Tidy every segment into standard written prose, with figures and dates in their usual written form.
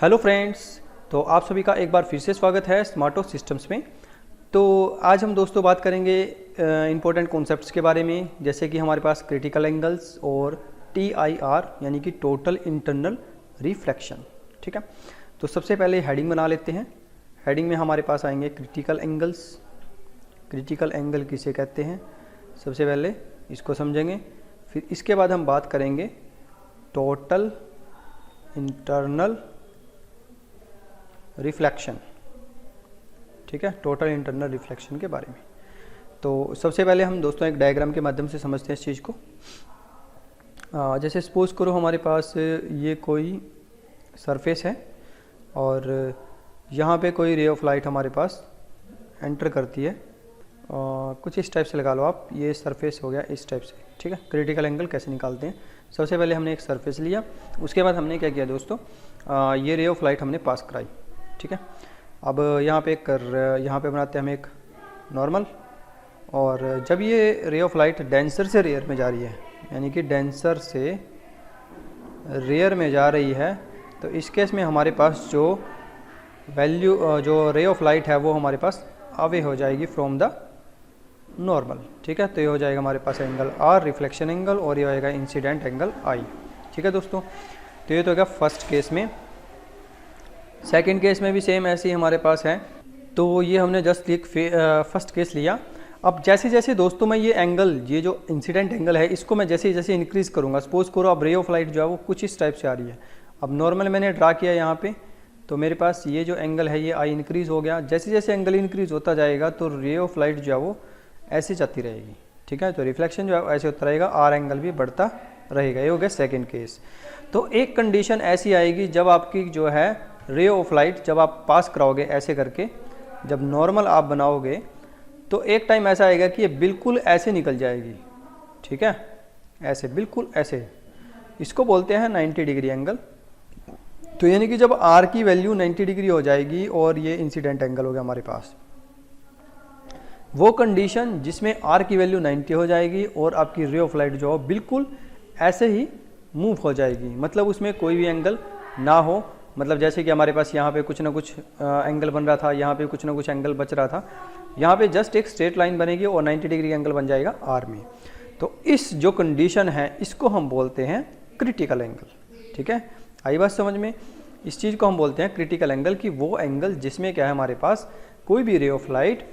Hello friends, तो आप सभी का एक बार फिर से स्वागत है स्मार्टो सिस्टम्स में। तो आज हम दोस्तों बात करेंगे इम्पोर्टेंट कॉन्सेप्ट्स के बारे में, जैसे कि हमारे पास क्रिटिकल एंगल्स और TIR यानी कि टोटल इंटरनल रिफ्लेक्शन। ठीक है, तो सबसे पहले हेडिंग बना लेते हैं। हेडिंग में हमारे पास आएंगे क्रिटिकल एंगल्स। क्रिटिकल एंगल किसे कहते हैं, सबसे पहले इसको समझेंगे। फिर इसके बाद हम बात करेंगे टोटल इंटरनल रिफ्लेक्शन। ठीक है, टोटल इंटरनल रिफ्लेक्शन के बारे में। तो सबसे पहले हम दोस्तों एक डायग्राम के माध्यम से समझते हैं इस चीज़ को। जैसे सपोज करो हमारे पास ये कोई सरफेस है और यहाँ पे कोई रे ऑफ लाइट हमारे पास एंटर करती है। कुछ इस टाइप से लगा लो आप, ये सरफेस हो गया इस टाइप से। ठीक है, क्रिटिकल एंगल कैसे निकालते हैं, सबसे पहले हमने एक सरफेस लिया, उसके बाद हमने क्या किया दोस्तों, ये रे ऑफ लाइट हमने पास कराई। ठीक है, अब यहाँ पे बनाते हैं हम एक नॉर्मल। और जब ये रे ऑफ लाइट डेंसर से रेयर में जा रही है, यानी कि डेंसर से रेयर में जा रही है, तो इस केस में हमारे पास जो वैल्यू जो रे ऑफ लाइट है वो हमारे पास अवे हो जाएगी फ्रॉम द नॉर्मल। ठीक है, तो ये हो जाएगा हमारे पास एंगल R रिफ्लेक्शन एंगल, और ये होएगा इंसिडेंट एंगल I। ठीक है दोस्तों, तो ये तो होगा फर्स्ट केस में। सेकंड केस में भी सेम ऐसे ही हमारे पास है। तो ये हमने जस्ट एक फर्स्ट केस लिया। अब जैसे जैसे दोस्तों मैं ये एंगल, ये जो इंसिडेंट एंगल है, इसको मैं जैसे जैसे इंक्रीज़ करूँगा, सपोज करो अब रे ऑफ लाइट जो है वो कुछ इस टाइप से आ रही है। अब नॉर्मल मैंने ड्रा किया यहाँ पे, तो मेरे पास ये जो एंगल है ये I इंक्रीज़ हो गया। जैसे जैसे एंगल इंक्रीज़ होता जाएगा तो रे ऑफ लाइट जो है वो ऐसे जाती रहेगी। ठीक है, तो रिफ्लेक्शन जो है ऐसे होता रहेगा, R एंगल भी बढ़ता रहेगा। ये हो गया सेकेंड केस। तो एक कंडीशन ऐसी आएगी जब आपकी जो है रे ऑफ लाइट जब आप पास कराओगे ऐसे करके, जब नॉर्मल आप बनाओगे तो एक टाइम ऐसा आएगा कि ये बिल्कुल ऐसे निकल जाएगी। ठीक है, ऐसे बिल्कुल ऐसे, इसको बोलते हैं 90 डिग्री एंगल। तो यानी कि जब R की वैल्यू 90 डिग्री हो जाएगी और ये इंसिडेंट एंगल हो गया हमारे पास, वो कंडीशन जिसमें R की वैल्यू 90 हो जाएगी और आपकी रे ऑफ लाइट जो हो बिल्कुल ऐसे ही मूव हो जाएगी, मतलब उसमें कोई भी एंगल ना हो। मतलब जैसे कि हमारे पास यहाँ पे कुछ ना कुछ एंगल बन रहा था, यहाँ पे कुछ ना कुछ एंगल बच रहा था, यहाँ पे जस्ट एक स्ट्रेट लाइन बनेगी और 90 डिग्री एंगल बन जाएगा R में। तो इस जो कंडीशन है इसको हम बोलते हैं क्रिटिकल एंगल। ठीक है, आई बात समझ में। इस चीज़ को हम बोलते हैं क्रिटिकल एंगल, कि वो एंगल जिसमें क्या है हमारे पास कोई भी रे ऑफ लाइट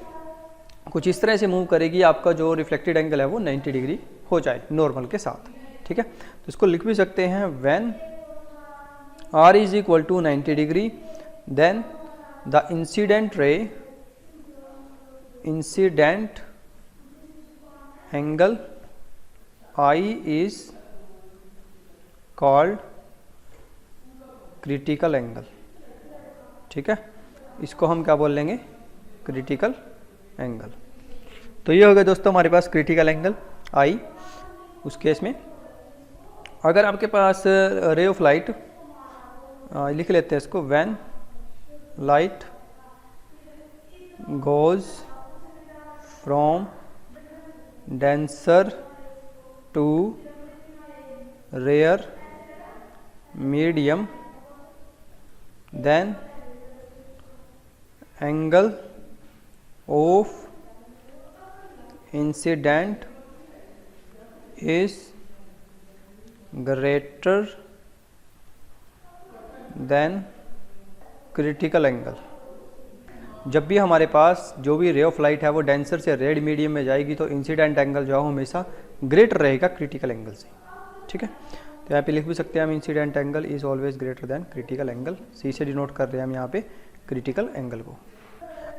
कुछ इस तरह से मूव करेगी, आपका जो रिफ्लेक्टेड एंगल है वो 90 डिग्री हो जाए नॉर्मल के साथ। ठीक है, तो इसको लिख भी सकते हैं, when R is equal to 90 degree, then the incident angle I is called critical angle। ठीक है, इसको हम क्या बोल लेंगे, क्रिटिकल एंगल। तो ये हो गया दोस्तों हमारे पास क्रिटिकल एंगल I। उस केस में अगर आपके पास रे ऑफ लाइट, लिख लेते हैं इसको, when light goes from denser to rare medium, then angle of incident is greater than critical angle. जब भी हमारे पास जो भी रे ऑफ लाइट है वो डेंसर से रेड मीडियम में जाएगी तो इंसिडेंट एंगल जो है हमेशा ग्रेटर रहेगा क्रिटिकल एंगल से। ठीक है, तो यहाँ पे लिख भी सकते हैं हम, incident angle is always greater than critical angle. C से डिनोट कर रहे हैं हम यहाँ पे क्रिटिकल एंगल को।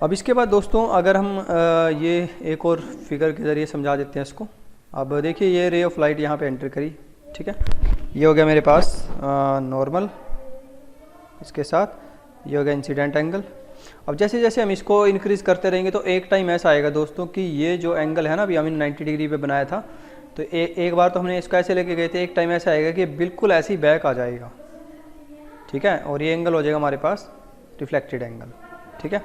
अब इसके बाद दोस्तों अगर हम ये एक और फिगर के ज़रिए समझा देते हैं इसको। अब देखिए ये रे ऑफ लाइट यहाँ पे एंटर करी। ठीक है, ये हो गया मेरे पास नॉर्मल, इसके साथ ये हो गया इंसिडेंट एंगल। अब जैसे जैसे हम इसको इंक्रीज़ करते रहेंगे तो एक टाइम ऐसा आएगा दोस्तों कि ये जो एंगल है ना, अभी हमने 90 डिग्री पे बनाया था, तो एक बार तो हमने इसको ऐसे लेके गए थे, एक टाइम ऐसा आएगा कि बिल्कुल ऐसे ही बैक आ जाएगा। ठीक है, और ये एंगल हो जाएगा हमारे पास रिफ्लेक्टेड एंगल। ठीक है,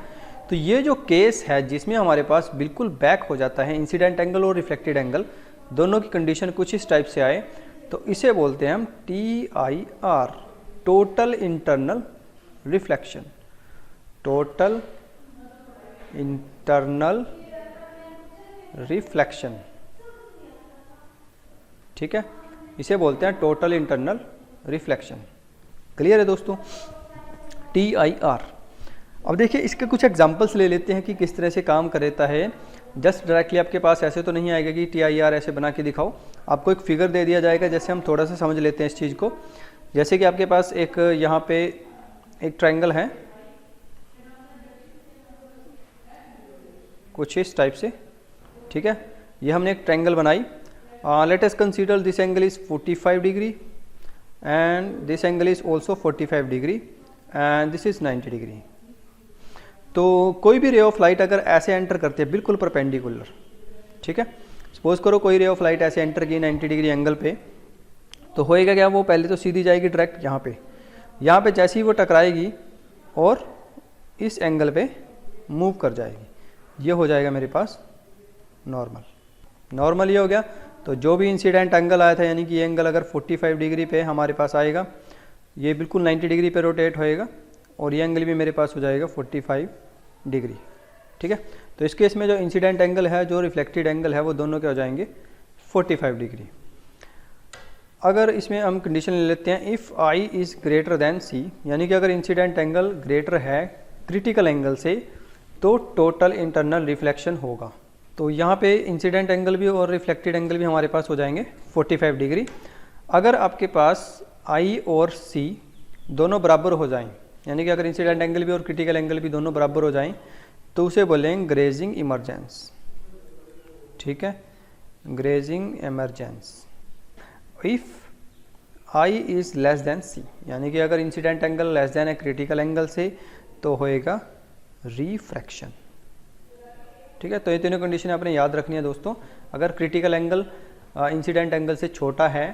तो ये जो केस है जिसमें हमारे पास बिल्कुल बैक हो जाता है इंसिडेंट एंगल और रिफ्लेक्टेड एंगल, दोनों की कंडीशन कुछ इस टाइप से आए, तो इसे बोलते हैं हम TIR, total internal reflection, total internal reflection, ठीक है, इसे बोलते हैं टोटल इंटरनल रिफ्लेक्शन। क्लियर है दोस्तों? TIR। अब देखिए इसके कुछ एग्जांपल्स ले लेते हैं कि किस तरह से काम करता है। जस्ट डायरेक्टली आपके पास ऐसे तो नहीं आएगा कि TIR ऐसे बना के दिखाओ, आपको एक फिगर दे दिया जाएगा। जैसे हम थोड़ा सा समझ लेते हैं इस चीज़ को। जैसे कि आपके पास एक यहाँ पे एक ट्रायंगल है कुछ इस टाइप से, ठीक है, ये हमने एक ट्रायंगल बनाई। Let us consider this angle is 45 degree and this angle is also 45 degree and this is 90 degree. तो कोई भी रे ऑफ लाइट अगर ऐसे एंटर करते हैं बिल्कुल परपेंडिकुलर, ठीक है, सपोज करो कोई रे ऑफ लाइट ऐसे एंटर की 90 डिग्री एंगल पे, तो होएगा क्या, वो पहले तो सीधी जाएगी डायरेक्ट यहाँ पे जैसे ही वो टकराएगी और इस एंगल पे मूव कर जाएगी, ये हो जाएगा मेरे पास नॉर्मल ये हो गया। तो जो भी इंसिडेंट एंगल आया था, यानी कि ये एंगल अगर 45 डिग्री पे हमारे पास आएगा, ये बिल्कुल 90 डिग्री पे रोटेट होएगा और ये एंगल भी मेरे पास हो जाएगा 45 डिग्री, ठीक है। तो इस केस में जो इंसिडेंट एंगल है, जो रिफ्लेक्टेड एंगल है, वो दोनों क्या हो जाएंगे 45 डिग्री। अगर इसमें हम कंडीशन ले लेते हैं if I is greater than C, यानी कि अगर इंसिडेंट एंगल ग्रेटर है क्रिटिकल एंगल से, तो टोटल इंटरनल रिफ्लेक्शन होगा। तो यहाँ पे इंसिडेंट एंगल भी और रिफ्लेक्टेड एंगल भी हमारे पास हो जाएंगे 45 डिग्री। अगर आपके पास I और C दोनों बराबर हो जाएं, यानी कि अगर इंसिडेंट एंगल भी और क्रिटिकल एंगल भी दोनों बराबर हो जाएं, तो उसे बोलेंगे ग्रेजिंग इमरजेंस, ठीक है, grazing emergence. If I is less than C, यानी कि अगर इंसिडेंट एंगल लेस देन है क्रिटिकल एंगल से, तो होएगा रिफ्रैक्शन, ठीक है। तो ये तीनों कंडीशन आपने याद रखनी है दोस्तों। अगर क्रिटिकल एंगल इंसिडेंट एंगल से छोटा है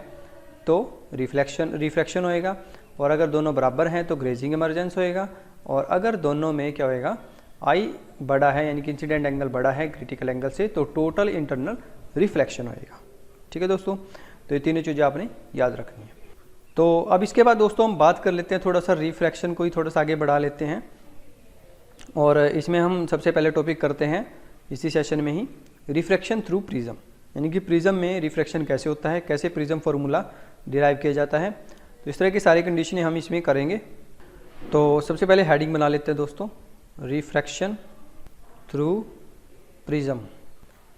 तो रिफ्रैक्शन होएगा, और अगर दोनों बराबर हैं तो ग्रेजिंग इमरजेंस होएगा, और अगर दोनों में क्या होएगा, I बड़ा है यानी कि इंसिडेंट एंगल बड़ा है क्रिटिकल एंगल से, तो टोटल इंटरनल रिफ्लेक्शन होएगा, ठीक है दोस्तों। तो ये तीनों चीज़ें आपने याद रखनी है। तो अब इसके बाद दोस्तों हम बात कर लेते हैं थोड़ा सा रिफ्रैक्शन को ही थोड़ा सा आगे बढ़ा लेते हैं, और इसमें हम सबसे पहले टॉपिक करते हैं इसी सेशन में ही रिफ्रैक्शन थ्रू प्रिज्म, यानी कि प्रिज्म में रिफ्रैक्शन कैसे होता है, कैसे प्रिज्म फार्मूला डिराइव किया जाता है। तो इस तरह की सारी कंडीशनें हम इसमें करेंगे। तो सबसे पहले हेडिंग बना लेते हैं दोस्तों, रिफ्रैक्शन थ्रू प्रिज्म।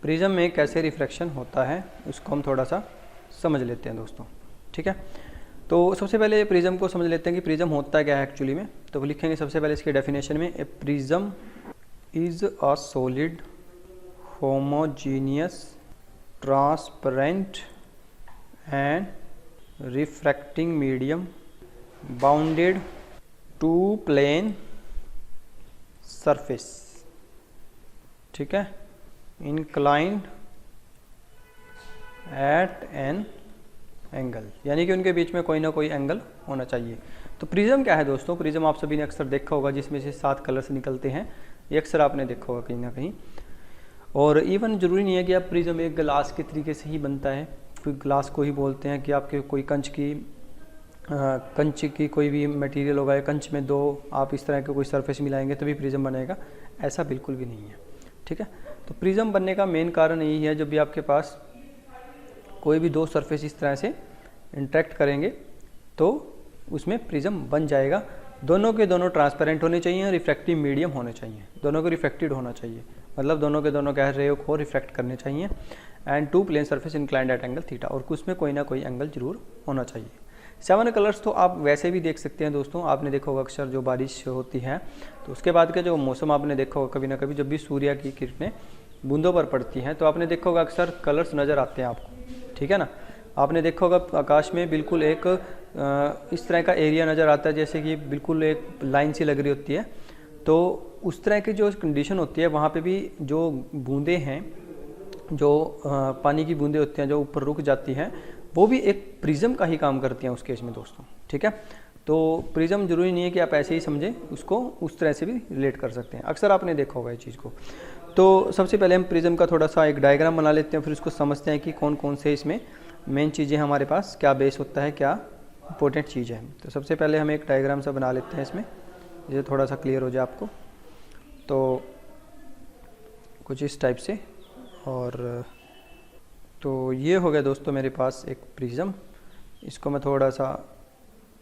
प्रिज्म में कैसे रिफ्रैक्शन होता है उसको हम थोड़ा सा समझ लेते हैं दोस्तों, ठीक है। तो सबसे पहले प्रिज्म को समझ लेते हैं कि प्रिज्म होता क्या है एक्चुअली में। तो वो लिखेंगे सबसे पहले इसकी डेफिनेशन में, a prism is a solid homogeneous transparent and refracting medium bounded two plane surface, ठीक है, इंक्लाइंड एट एन एंगल, यानी कि उनके बीच में कोई ना कोई एंगल होना चाहिए। तो प्रिज्म क्या है दोस्तों? प्रिज्म आप सभी ने अक्सर देखा होगा, जिसमें से 7 कलर्स निकलते हैं, ये अक्सर आपने देखा होगा कहीं ना कहीं। और इवन ज़रूरी नहीं है कि आप प्रिज्म एक ग्लास के तरीके से ही बनता है, कोई ग्लास को ही बोलते हैं कि आपके कोई कंच की कोई भी मटेरियल होगा, कंच में 2 आप इस तरह के कोई सरफेस मिलाएंगे तभी प्रिज्म बनेगा, ऐसा बिल्कुल भी नहीं है, ठीक है। तो प्रिज्म बनने का मेन कारण यही है, जब भी आपके पास कोई भी 2 सरफेस इस तरह से इंटरेक्ट करेंगे तो उसमें प्रिज्म बन जाएगा। दोनों के दोनों ट्रांसपेरेंट होने चाहिए, रिफ्रैक्टिव मीडियम होने चाहिए, दोनों को रिफ्लेक्टेड होना चाहिए, मतलब दोनों के दोनों क्या रे को रिफ्लेक्ट करने चाहिए, and 2 plane surface inclined at angle theta, और उसमें कोई ना कोई एंगल जरूर होना चाहिए। 7 कलर्स तो आप वैसे भी देख सकते हैं दोस्तों, आपने देखा होगा अक्सर जो बारिश होती है तो उसके बाद का जो मौसम आपने देखा होगा कभी ना कभी, जब भी सूर्य की किरणें बूंदों पर पड़ती हैं तो आपने देखा होगा अक्सर कलर्स नज़र आते हैं आपको, ठीक है ना। आपने देखा होगा आकाश में बिल्कुल एक इस तरह का एरिया नज़र आता है, जैसे कि बिल्कुल एक लाइन सी लग रही होती है। तो उस तरह की जो कंडीशन होती है, वहाँ पे भी जो बूंदें हैं, जो पानी की बूंदें होती हैं जो ऊपर रुक जाती हैं, वो भी एक प्रिज्म का ही काम करती हैं उस केस में दोस्तों, ठीक है। तो प्रिज्म जरूरी नहीं है कि आप ऐसे ही समझें, उसको उस तरह से भी रिलेट कर सकते हैं, अक्सर आपने देखा होगा इस चीज़ को। तो सबसे पहले हम प्रिज्म का थोड़ा सा एक डायग्राम बना लेते हैं, फिर उसको समझते हैं कि कौन कौन से इसमें मेन चीज़ें हमारे पास, क्या बेस होता है, क्या इंपॉर्टेंट चीज़ है। तो सबसे पहले हम एक डायग्राम सा बना लेते हैं इसमें, ये थोड़ा सा क्लियर हो जाए आपको। तो कुछ इस टाइप से। और तो ये हो गया दोस्तों मेरे पास एक प्रिज्म। इसको मैं थोड़ा सा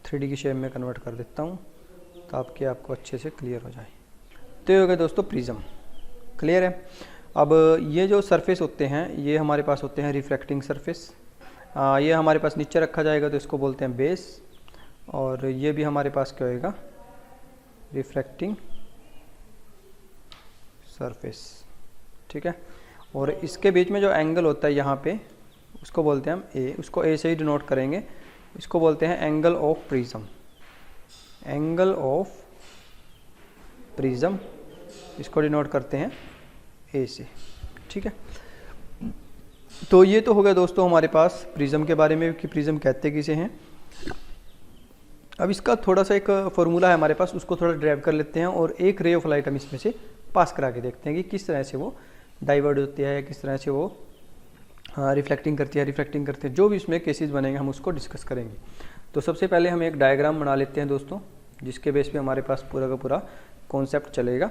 3D की शेप में कन्वर्ट कर देता हूँ ताकि आपको अच्छे से क्लियर हो जाए। तो ये हो गया दोस्तों प्रिज्म, क्लियर है। अब ये जो सरफेस होते हैं ये हमारे पास होते हैं रिफ्रैक्टिंग सरफेस। ये हमारे पास नीचे रखा जाएगा तो इसको बोलते हैं बेस, और ये भी हमारे पास क्या होएगा, रिफ्रैक्टिंग सरफेस, ठीक है। और इसके बीच में जो एंगल होता है यहाँ पे उसको बोलते हैं हम ए, उसको ए से ही डिनोट करेंगे। इसको बोलते हैं angle of prism, angle of prism, इसको डिनोट करते हैं ए से, ठीक है। तो ये तो हो गया दोस्तों हमारे पास प्रिज्म के बारे में कि प्रिज्म कहते किसे हैं। अब इसका थोड़ा सा एक फॉर्मूला है हमारे पास, उसको थोड़ा ड्राइव कर लेते हैं और एक रे ऑफ लाइट हम इसमें से पास करा के देखते हैं कि किस तरह से वो डाइवर्ट होती है, किस तरह से वो रिफ्लेक्टिंग करती है, जो भी इसमें केसेस बनेंगे हम उसको डिस्कस करेंगे। तो सबसे पहले हम एक डायग्राम बना लेते हैं दोस्तों, जिसके बेस पे हमारे पास पूरा का पूरा कॉन्सेप्ट चलेगा।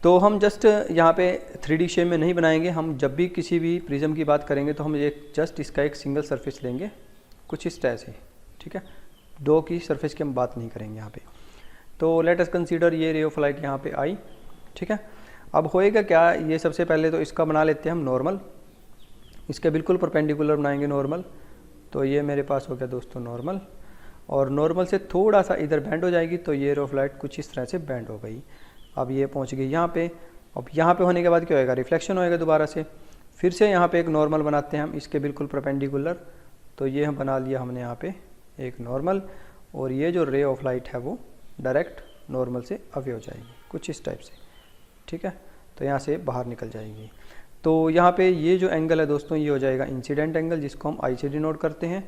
तो हम जस्ट यहाँ पे 3D शेप में नहीं बनाएंगे, हम जब भी किसी भी प्रिज्म की बात करेंगे तो हम एक जस्ट इसका एक सिंगल सरफेस लेंगे कुछ इस तरह से, ठीक है। दो की सरफेस की हम बात नहीं करेंगे यहाँ पे। तो लेट अस कंसीडर ये रे ऑफ लाइट यहाँ पे आई, ठीक है। अब होएगा क्या, ये सबसे पहले तो इसका बना लेते हैं हम नॉर्मल, इसके बिल्कुल परपेंडिकुलर बनाएंगे नॉर्मल। तो ये मेरे पास हो गया दोस्तों नॉर्मल, और नॉर्मल से थोड़ा सा इधर बैंड हो जाएगी तो ये रे ऑफ लाइट कुछ इस तरह से बैंड हो गई। अब ये पहुंच गई यहाँ पे। अब यहाँ पे होने के बाद क्या होएगा, रिफ्लेक्शन होएगा दोबारा से। फिर से यहाँ पे एक नॉर्मल बनाते हैं हम इसके बिल्कुल परपेंडिकुलर। तो ये हम बना लिया हमने यहाँ पे एक नॉर्मल, और ये जो रे ऑफ लाइट है वो डायरेक्ट नॉर्मल से अवे हो जाएगी कुछ इस टाइप से, ठीक है। तो यहाँ से बाहर निकल जाएगी। तो यहाँ पे ये जो एंगल है दोस्तों ये हो जाएगा इंसिडेंट एंगल, जिसको हम आई से डिनोट करते हैं।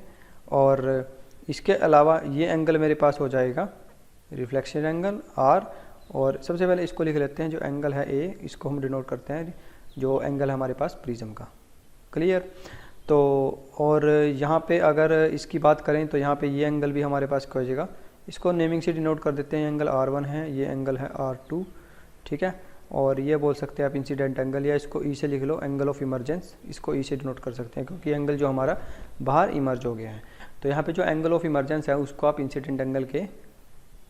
और इसके अलावा ये एंगल मेरे पास हो जाएगा रिफ्लेक्शन एंगल आर। और सबसे पहले इसको लिख लेते हैं, जो एंगल है ए, इसको हम डिनोट करते हैं जो एंगल है हमारे पास प्रिज्म का, क्लियर। तो और यहाँ पे अगर इसकी बात करें तो यहाँ पे ये एंगल भी हमारे पास क्या हो जाएगा, इसको नेमिंग से डिनोट कर देते हैं, एंगल R1 है, ये एंगल है R2, ठीक है। और ये बोल सकते हैं आप इंसिडेंट एंगल, या इसको ई से लिख लो एंगल ऑफ इमरजेंस, इसको ई से डिनोट कर सकते हैं क्योंकि एंगल जो हमारा बाहर इमर्ज हो गया है। तो यहाँ पे जो एंगल ऑफ इमरजेंस है उसको आप इंसिडेंट एंगल के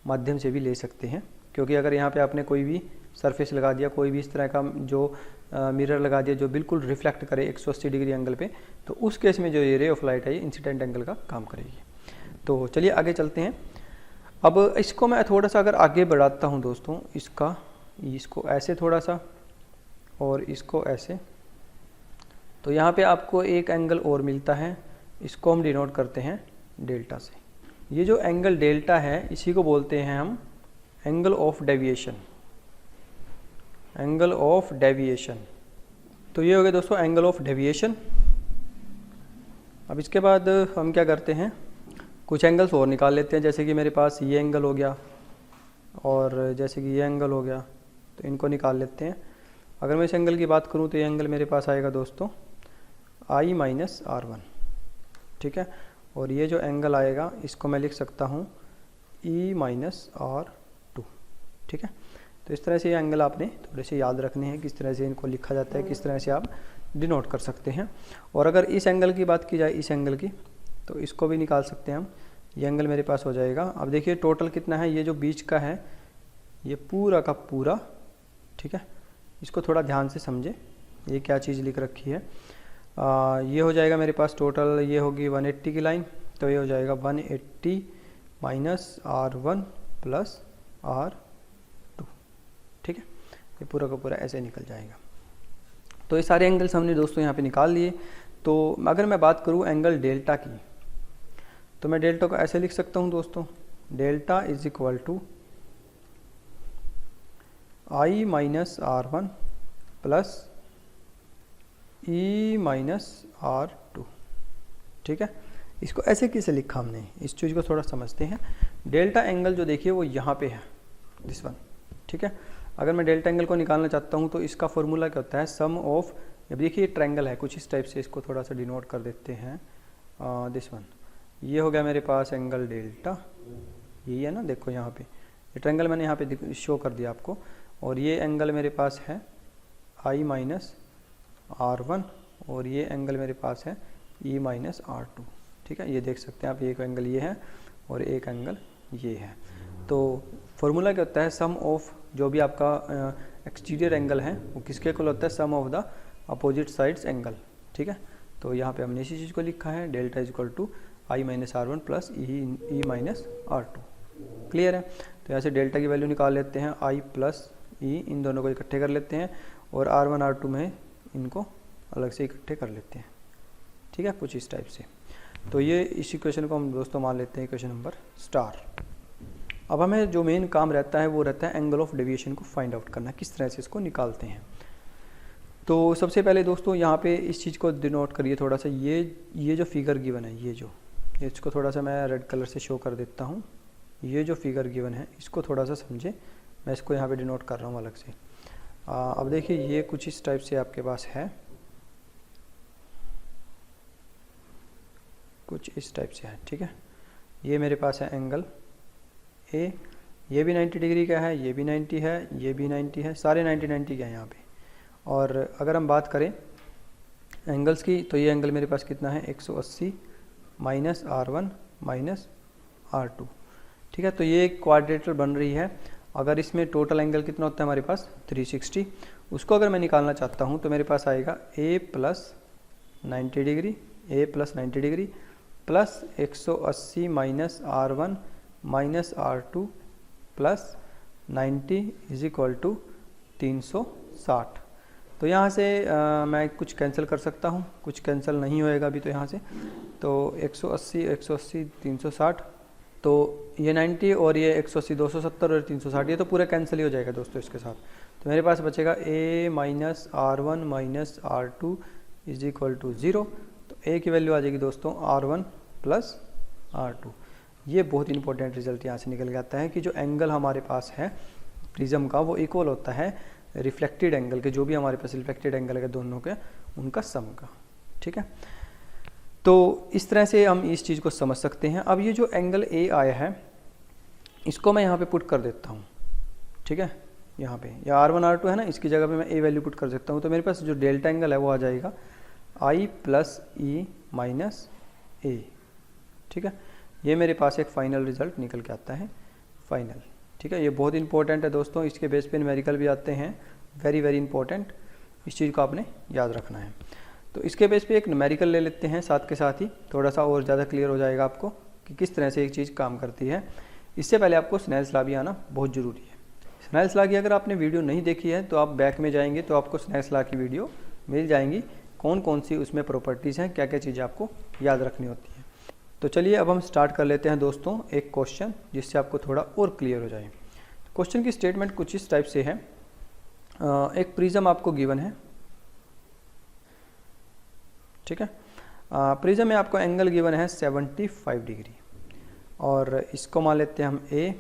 माध्यम से भी ले सकते हैं, क्योंकि अगर यहाँ पे आपने कोई भी सरफेस लगा दिया, कोई भी इस तरह का जो मिरर लगा दिया जो बिल्कुल रिफ्लेक्ट करे 180 डिग्री एंगल पे, तो उस केस में जो ये रे ऑफ लाइट है ये इंसिडेंट एंगल का काम करेगी। तो चलिए आगे चलते हैं। अब इसको मैं थोड़ा सा अगर आगे बढ़ाता हूँ दोस्तों, इसको ऐसे थोड़ा सा और इसको ऐसे, तो यहाँ पे आपको एक एंगल और मिलता है, इसको हम डिनोट करते हैं डेल्टा से। ये जो एंगल डेल्टा है इसी को बोलते हैं हम angle of deviation, angle of deviation. तो ये हो गया दोस्तों एंगल ऑफ डेविएशन। अब इसके बाद हम क्या करते हैं, कुछ एंगल्स और निकाल लेते हैं। जैसे कि मेरे पास ये एंगल हो गया और जैसे कि ये एंगल हो गया, तो इनको निकाल लेते हैं। अगर मैं इस एंगल की बात करूं तो ये एंगल मेरे पास आएगा दोस्तों I माइनस R1, ठीक है। और ये जो एंगल आएगा इसको मैं लिख सकता हूँ E माइनस R2, ठीक है। तो इस तरह से ये एंगल आपने थोड़े से याद रखने हैं, किस तरह से इनको लिखा जाता है, किस तरह से आप डिनोट कर सकते हैं। और अगर इस एंगल की बात की जाए, इस एंगल की, तो इसको भी निकाल सकते हैं हम। ये एंगल मेरे पास हो जाएगा। अब देखिए टोटल कितना है, ये जो बीच का है ये पूरा का पूरा, ठीक है। इसको थोड़ा ध्यान से समझे, ये क्या चीज़ लिख रखी है। ये हो जाएगा मेरे पास टोटल, ये होगी 180 की लाइन, तो ये हो जाएगा 180 माइनस R1 प्लस R2, ठीक है। ये पूरा का पूरा ऐसे निकल जाएगा। तो ये सारे एंगल्स हमने दोस्तों यहाँ पे निकाल लिए। तो अगर मैं बात करूँ एंगल डेल्टा की, तो मैं डेल्टा को ऐसे लिख सकता हूँ दोस्तों, delta is equal to I minus R1 plus E minus R2, ठीक है। इसको ऐसे कैसे लिखा हमने, इस चीज़ को थोड़ा समझते हैं। डेल्टा एंगल जो देखिए वो यहाँ पे है, दिस वन, ठीक है। अगर मैं डेल्टा एंगल को निकालना चाहता हूँ तो इसका फॉर्मूला क्या होता है, सम ऑफ, अब देखिए ये ट्रायंगल है कुछ इस टाइप से, इसको थोड़ा सा डिनोट कर देते हैं दिस वन। ये हो गया मेरे पास एंगल डेल्टा, यही है ना, देखो यहाँ पे ये ट्रायंगल मैंने यहाँ पे शो कर दिया आपको, और ये एंगल मेरे पास है I माइनस R1 और ये एंगल मेरे पास है E माइनस R2। ठीक है, ये देख सकते हैं आप, एक एंगल ये है और एक एंगल ये है। तो फॉर्मूला क्या होता है, सम ऑफ जो भी आपका एक्सटीरियर एंगल है वो किसके इक्वल होता है, sum of the opposite sides angle. ठीक है, तो यहाँ पे हमने इसी चीज़ को लिखा है, delta is equal to I minus R1 plus E minus R2। Clear है, तो यहाँ से डेल्टा की वैल्यू निकाल लेते हैं, I प्लस E इन दोनों को इकट्ठे कर लेते हैं और R1 R2 में इनको अलग से इकट्ठे कर लेते हैं। ठीक है, कुछ इस टाइप से। तो ये इस इक्वेशन को हम दोस्तों मान लेते हैं इक्वेशन नंबर स्टार। अब हमें जो मेन काम रहता है वो रहता है एंगल ऑफ डेविएशन को फाइंड आउट करना, किस तरह से इसको निकालते हैं। तो सबसे पहले दोस्तों यहाँ पे इस चीज़ को डिनोट करिए थोड़ा सा, ये जो फिगर गिवन है, ये इसको थोड़ा सा मैं रेड कलर से शो कर देता हूँ। ये जो फिगर गिवन है इसको थोड़ा सा समझे, मैं इसको यहाँ पे डिनोट कर रहा हूँ अलग से। अब देखिए ये कुछ इस टाइप से आपके पास है, कुछ इस टाइप से है। ठीक है, ये मेरे पास है एंगल ए, ये भी 90 डिग्री का है, ये भी 90 है, ये भी 90 है, सारे 90 के हैं यहाँ पे। और अगर हम बात करें एंगल्स की, तो ये एंगल मेरे पास कितना है 180 माइनस R1 माइनस R2। ठीक है, तो ये एक क्वाड्रेटर बन रही है। अगर इसमें टोटल एंगल कितना होता है हमारे पास 360, उसको अगर मैं निकालना चाहता हूँ तो मेरे पास आएगा A plus 90 degree, A plus 90 degree plus 180 minus R1 minus R2 plus 90 is equal to 360। तो यहाँ से मैं कुछ कैंसिल कर सकता हूँ, कुछ कैंसिल नहीं होएगा अभी तो यहाँ से। तो 180 360, तो ये 90 और ये 180 270 और 360, ये तो पूरा कैंसिल ही हो जाएगा दोस्तों इसके साथ। तो मेरे पास बचेगा A minus R1 minus R2 is equal to 0। तो A की वैल्यू आ जाएगी दोस्तों R1 प्लस R2। ये बहुत इंपॉर्टेंट रिजल्ट यहाँ से निकल के आता है कि जो एंगल हमारे पास है प्रिज्म का वो इक्वल होता है रिफ्लेक्टेड एंगल के, जो भी हमारे पास रिफ्लेक्टेड एंगल है दोनों के, उनका सम का। ठीक है, तो इस तरह से हम इस चीज़ को समझ सकते हैं। अब ये जो एंगल ए आया है इसको मैं यहाँ पे पुट कर देता हूँ। ठीक है, यहाँ पे या R1 R2 है ना, इसकी जगह पे मैं ए वैल्यू पुट कर सकता हूँ। तो मेरे पास जो डेल्टा एंगल है वो आ जाएगा I प्लस E माइनस ए। ठीक है, ये मेरे पास एक फाइनल रिजल्ट निकल के आता है, फाइनल। ठीक है, ये बहुत इंपॉर्टेंट है दोस्तों, इसके बेस पे न्यूमेरिकल भी आते हैं, वेरी वेरी इंपॉर्टेंट, इस चीज़ को आपने याद रखना है। तो इसके बेस पे एक न्यूमेरिकल ले लेते हैं साथ के साथ ही, थोड़ा सा और ज़्यादा क्लियर हो जाएगा आपको कि किस तरह से एक चीज़ काम करती है। इससे पहले आपको स्नेल्स लॉ भी आना बहुत ज़रूरी है। स्नेल्स लॉ की अगर आपने वीडियो नहीं देखी है तो आप बैक में जाएंगे तो आपको स्नेल्स लॉ की वीडियो मिल जाएंगी, कौन कौन सी उसमें प्रॉपर्टीज़ हैं, क्या क्या चीज़ें आपको याद रखनी होती है। तो चलिए अब हम स्टार्ट कर लेते हैं दोस्तों एक क्वेश्चन, जिससे आपको थोड़ा और क्लियर हो जाए। क्वेश्चन की स्टेटमेंट कुछ इस टाइप से है, एक प्रिज्म आपको गिवन है। ठीक है, प्रिज्म में आपको एंगल गिवन है 75 डिग्री और इसको मान लेते हैं हम ए।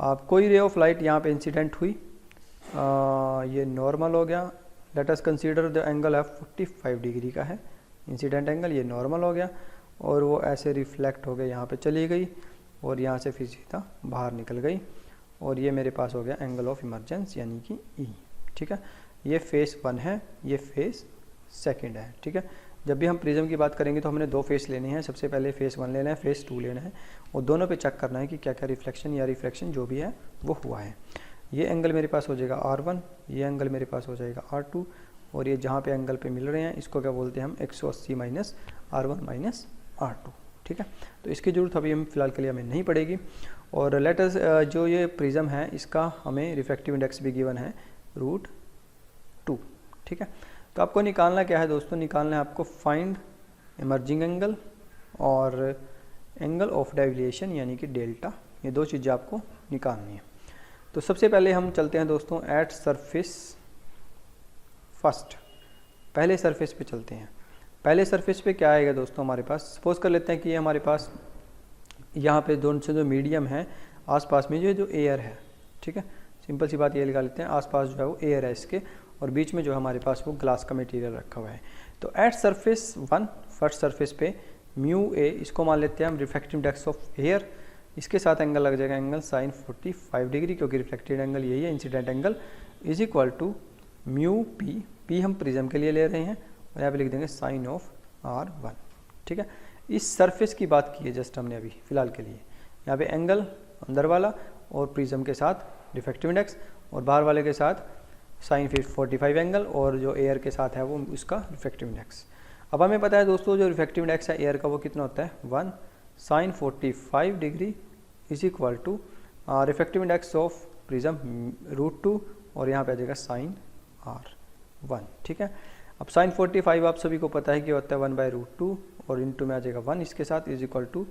आप कोई रे ऑफ लाइट यहाँ पे इंसिडेंट हुई, ये नॉर्मल हो गया। Let us consider the angle है 45 डिग्री का है इंसिडेंट एंगल, ये नॉर्मल हो गया और वो ऐसे रिफ्लेक्ट हो गए यहाँ पे चली गई और यहाँ से फिर सीधा बाहर निकल गई और ये मेरे पास हो गया एंगल ऑफ इमरजेंस यानी कि ई। ठीक है, ये फेस 1 है, ये फेस 2 है। ठीक है, जब भी हम प्रिज्म की बात करेंगे तो हमने 2 फेस लेने हैं, सबसे पहले फेस 1 लेना है, फेस 2 लेना है और दोनों पे चेक करना है कि क्या क्या रिफ्लेक्शन या रिफ्रैक्शन जो भी है वो हुआ है। ये एंगल मेरे पास हो जाएगा R1, ये एंगल मेरे पास हो जाएगा R2 और ये जहाँ पे एंगल पे मिल रहे हैं इसको क्या बोलते हैं हम 180 माइनस R1 माइनस R2। ठीक है, तो इसकी ज़रूरत अभी हम फिलहाल के लिए हमें नहीं पड़ेगी। और लेटस जो ये प्रिज्म है इसका हमें रिफ्रैक्टिव इंडेक्स भी गिवन है √2। ठीक है, तो आपको निकालना क्या है दोस्तों, निकालना है आपको फाइंड इमर्जिंग एंगल और एंगल ऑफ डेविएशन यानी कि डेल्टा, ये 2 चीज़ें आपको निकालनी है। तो सबसे पहले हम चलते हैं दोस्तों एट सरफेस फर्स्ट, पहले सरफेस पे चलते हैं। पहले सरफेस पे क्या आएगा दोस्तों हमारे पास, सपोज कर लेते हैं कि ये हमारे पास यहाँ पे दोनों से जो मीडियम है आसपास में जो एयर है। ठीक है, सिंपल सी बात ये लगा लेते हैं, आसपास जो है वो एयर है इसके और बीच में जो हमारे पास वो ग्लास का मटेरियल रखा हुआ है। तो एट सरफेस 1 फर्स्ट सरफेस पे म्यू ए, इसको मान लेते हैं हम रिफ्रैक्टिव इंडेक्स ऑफ एयर। इसके साथ एंगल लग जाएगा एंगल साइन 45 डिग्री, क्योंकि रिफ्लेक्टेड एंगल यही है, incident angle is equal to mu P, P हम प्रिज्म के लिए ले रहे हैं, और यहाँ पे लिख देंगे साइन ऑफ R1। ठीक है, इस सरफेस की बात की है जस्ट हमने अभी फिलहाल के लिए। यहाँ पे एंगल अंदर वाला और प्रिज्म के साथ रिफ्रैक्टिव इंडेक्स, और बाहर वाले के साथ साइन 45 एंगल, और जो एयर के साथ है वो उसका रिफ्रैक्टिव इंडेक्स। अब हमें पता है दोस्तों जो रिफ्रैक्टिव इंडेक्स है एयर का वो कितना होता है 1 sine 45 degree is equal to refractive index of prism √2, और यहाँ पे आ जाएगा साइन R1। ठीक है, अब साइन 45 आप सभी को पता है कि होता है 1/√2, और इंटू में आ जाएगा 1 इसके साथ, is equal to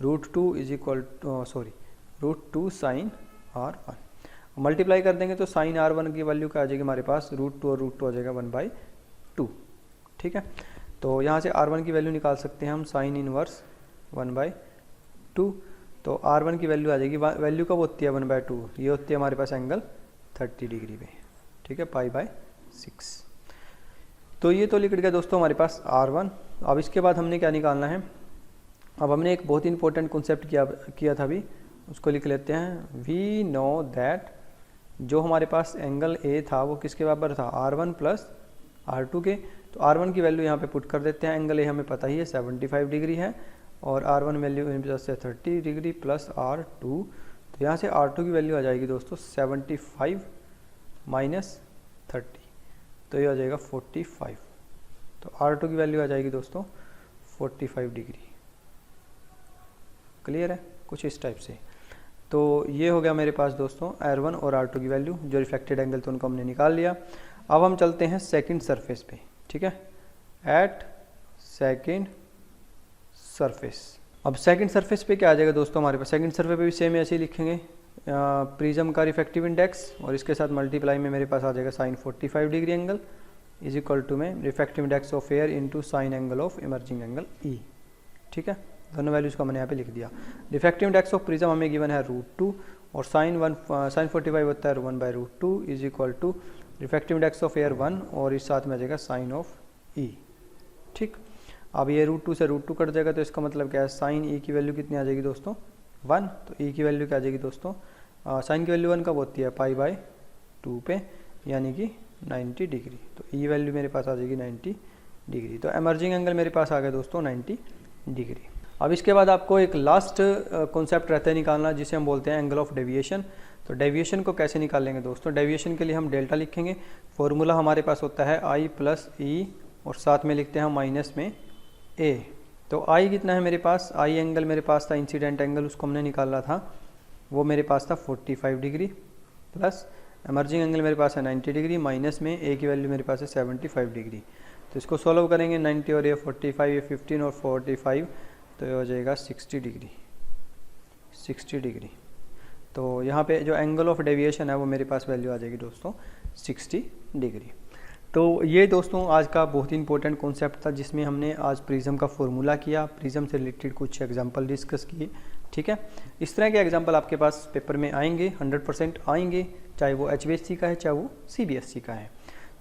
√2 sine R1। Multiply कर देंगे तो साइन R1 की वैल्यू क्या आ जाएगी हमारे पास √2 और √2 आ जाएगा 1/2। ठीक है, तो यहाँ से R1 की वैल्यू निकाल सकते हैं हम साइन इनवर्स 1/2, तो R1 की वैल्यू आ जाएगी, वैल्यू कब होती है 1/2, ये होती है हमारे पास एंगल 30 डिग्री पे। ठीक है, π/6। तो ये तो लिख गया दोस्तों हमारे पास R1। अब इसके बाद हमने क्या निकालना है, अब हमने एक बहुत ही इंपॉर्टेंट कॉन्सेप्ट किया था अभी, उसको लिख लेते हैं। वी नो दैट जो हमारे पास एंगल ए था वो किसके बराबर था R1 प्लस R2 के, तो R1 की वैल्यू यहाँ पे पुट कर देते हैं। एंगल ए हमें पता ही है 75 डिग्री है, और R1 वैल्यू मेरे पास है 30 डिग्री प्लस R2, तो यहाँ से R2 की वैल्यू आ जाएगी दोस्तों 75 माइनस 30, तो ये आ जाएगा 45, तो R2 की वैल्यू आ जाएगी दोस्तों 45 डिग्री। क्लियर है, कुछ इस टाइप से। तो ये हो गया मेरे पास दोस्तों R1 और R2 की वैल्यू, जो रिफ्लेक्टेड एंगल तो उनको हमने निकाल लिया। अब हम चलते हैं सेकंड सरफेस पे। ठीक है, एट सेकंड सरफेस। अब सेकंड सरफेस पे क्या आ जाएगा दोस्तों हमारे पास, सेकंड सरफेस पे भी सेम ऐसे ही लिखेंगे, प्रिज्म का रिफ्लेक्टिव इंडेक्स और इसके साथ मल्टीप्लाई में मेरे पास आ जाएगा sine 45 degree angle is equal to में reflective index of air into sine angle of emerging angle e. ठीक है, दोनों वैल्यूज को मैंने यहाँ पे लिख दिया। रिफ्लेक्टिव इंडेक्स ऑफ प्रिज्म हमें गिवन है √2, और साइन 45 होता है 1/√2 is equal to reflective index of air 1, और इस साथ में आ जाएगा साइन ऑफ ई। ठीक, अब ये √2 से √2 कट जाएगा, तो इसका मतलब क्या है, साइन ई की वैल्यू कितनी आ जाएगी दोस्तों 1, तो ई की वैल्यू क्या आ जाएगी दोस्तों, साइन की वैल्यू 1 कब होती है π/2 पे, यानी कि 90 डिग्री, तो ई वैल्यू मेरे पास आ जाएगी 90 डिग्री। तो एमर्जिंग एंगल मेरे पास आ गया दोस्तों 90 डिग्री। अब इसके बाद आपको एक लास्ट कॉन्सेप्ट रहता है निकालना, जिसे हम बोलते हैं एंगल ऑफ डेविएशन। तो डेविएशन को कैसे निकालेंगे दोस्तों, डेविएशन के लिए हम डेल्टा लिखेंगे, फॉर्मूला हमारे पास होता है I + E, और साथ में लिखते हैं माइनस में A। तो I कितना है मेरे पास, I एंगल मेरे पास था इंसिडेंट एंगल, उसको हमने निकाला था, वो मेरे पास था 45 डिग्री, प्लस एमर्जिंग एंगल मेरे पास है 90 डिग्री, माइनस में A की वैल्यू मेरे पास है 75 डिग्री। तो इसको सॉल्व करेंगे, 90 और ये 45, ये 15 और 45, तो ये हो जाएगा 60 डिग्री, 60 डिग्री। तो यहाँ पे जो एंगल ऑफ डेविएशन है वो मेरे पास वैल्यू आ जाएगी दोस्तों 60 डिग्री। तो ये दोस्तों आज का बहुत ही इंपॉर्टेंट कॉन्सेप्ट था, जिसमें हमने आज प्रिज्म का फॉर्मूला किया, प्रिज्म से रिलेटेड कुछ एग्जांपल डिस्कस किए। ठीक है, इस तरह के एग्जांपल आपके पास पेपर में आएंगे, 100% आएंगे, चाहे वो HBSC का है चाहे वो CBSC का है।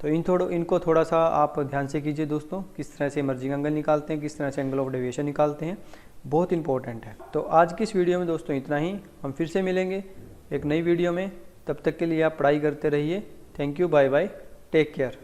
तो इनको थोड़ा सा आप ध्यान से कीजिए दोस्तों, किस तरह से इमर्जिंग एंगल निकालते हैं, किस तरह से एंगल ऑफ डेविएशन निकालते हैं, बहुत इंपॉर्टेंट है। तो आज की इस वीडियो में दोस्तों इतना ही, हम फिर से मिलेंगे एक नई वीडियो में, तब तक के लिए आप पढ़ाई करते रहिए। Thank you, bye bye, take care.